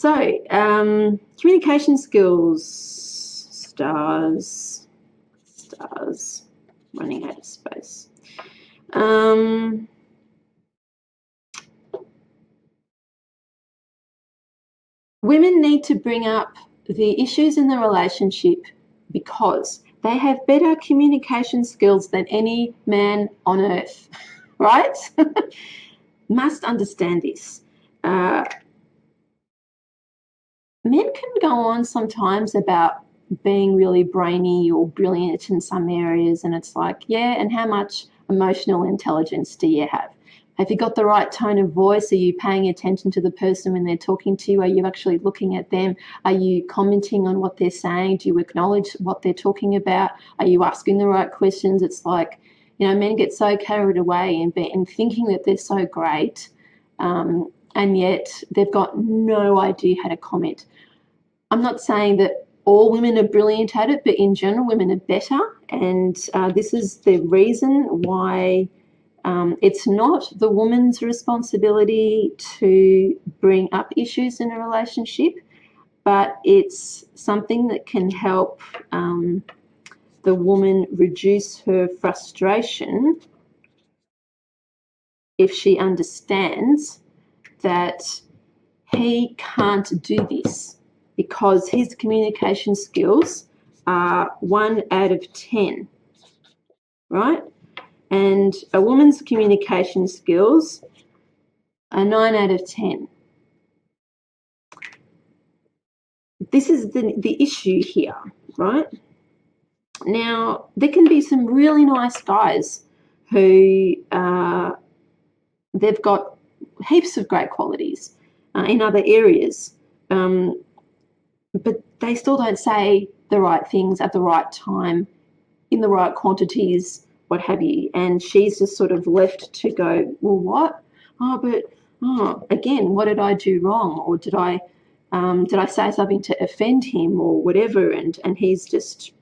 Communication skills, stars, running out of space. Women need to bring up the issues in the relationship because they have better communication skills than any man on earth, right? Must understand this. Men can go on sometimes about being really brainy or brilliant in some areas, and it's like, yeah, and how much emotional intelligence do you have? Have you got the right tone of voice? Are you paying attention to the person when they're talking to you? Are you actually looking at them? Are you commenting on what they're saying? Do you acknowledge what they're talking about? Are you asking the right questions? It's like, men get so carried away in thinking that they're so great, and yet they've got no idea how to comment. I'm not saying that all women are brilliant at it, but in general, women are better. And this is the reason why it's not the woman's responsibility to bring up issues in a relationship, but it's something that can help the woman reduce her frustration if she understands that he can't do this because his communication skills are 1 out of 10, right? And a woman's communication skills are 9 out of 10. This is the issue here, right? Now, there can be some really nice guys who they've got heaps of great qualities in other areas, but they still don't say the right things at the right time, in the right quantities, what have you. And she's just sort of left to go, well, what? Again, what did I do wrong? Or did I say something to offend him or whatever? And he's just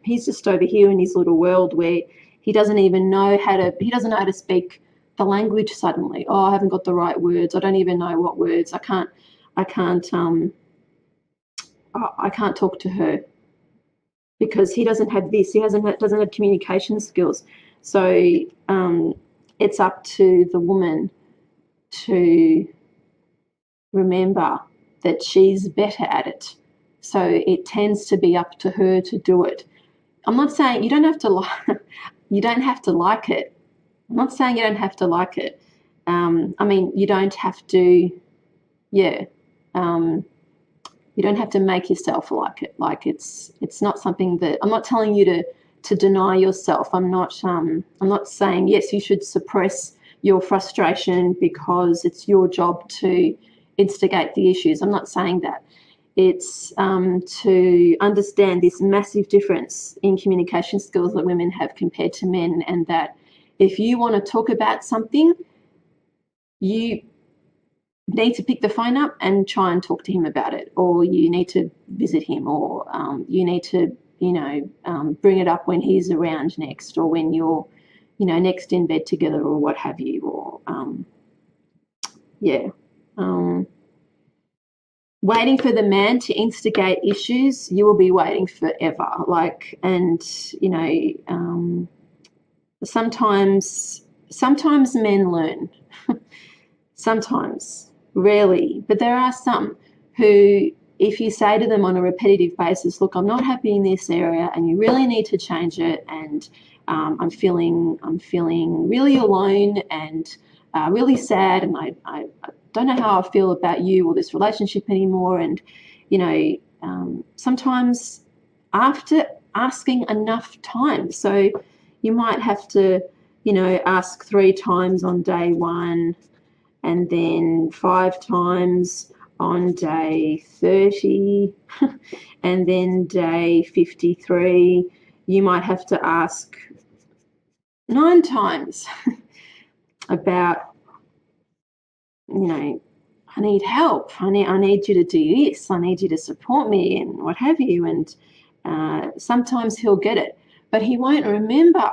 over here in his little world where he doesn't know how to speak the language suddenly. Oh, I haven't got the right words. I don't even know what words. I can't talk to her because he doesn't have this. He doesn't have communication skills. So it's up to the woman to remember that she's better at it. So it tends to be up to her to do it. I'm not saying you don't have to like you don't have to like it. I'm not saying you don't have to like it. You don't have to, you don't have to make yourself like it. Like it's not something that I'm not telling you to deny yourself. I'm not saying yes, you should suppress your frustration because it's your job to instigate the issues. I'm not saying that. It's to understand this massive difference in communication skills that women have compared to men, and that if you want to talk about something, you need to pick the phone up and try and talk to him about it, or you need to visit him, or you need to, bring it up when he's around next, or when you're, next in bed together, or what have you, or waiting for the man to instigate issues, you will be waiting forever. Sometimes men learn. Sometimes, rarely, but there are some who, if you say to them on a repetitive basis, look, I'm not happy in this area and you really need to change it, and I'm feeling really alone and really sad, and I don't know how I feel about you or this relationship anymore. And sometimes after asking enough times, so you might have to ask 3 times on day 1, and then 5 times on day 30, and then day 53 you might have to ask 9 times about, I need help, I need you to do this, I need you to support me, and what have you. And sometimes he'll get it, but he won't remember.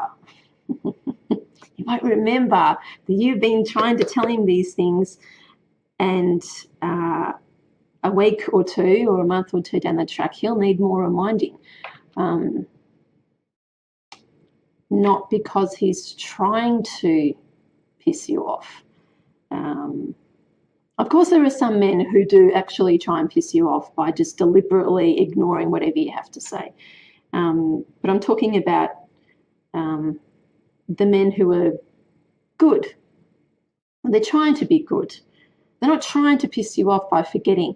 He won't remember that you've been trying to tell him these things, and a week or two or a month or two down the track, he'll need more reminding. Not because he's trying to piss you off. Of course, there are some men who do actually try and piss you off by just deliberately ignoring whatever you have to say. But I'm talking about the men who are good. They're trying to be good. They're not trying to piss you off by forgetting.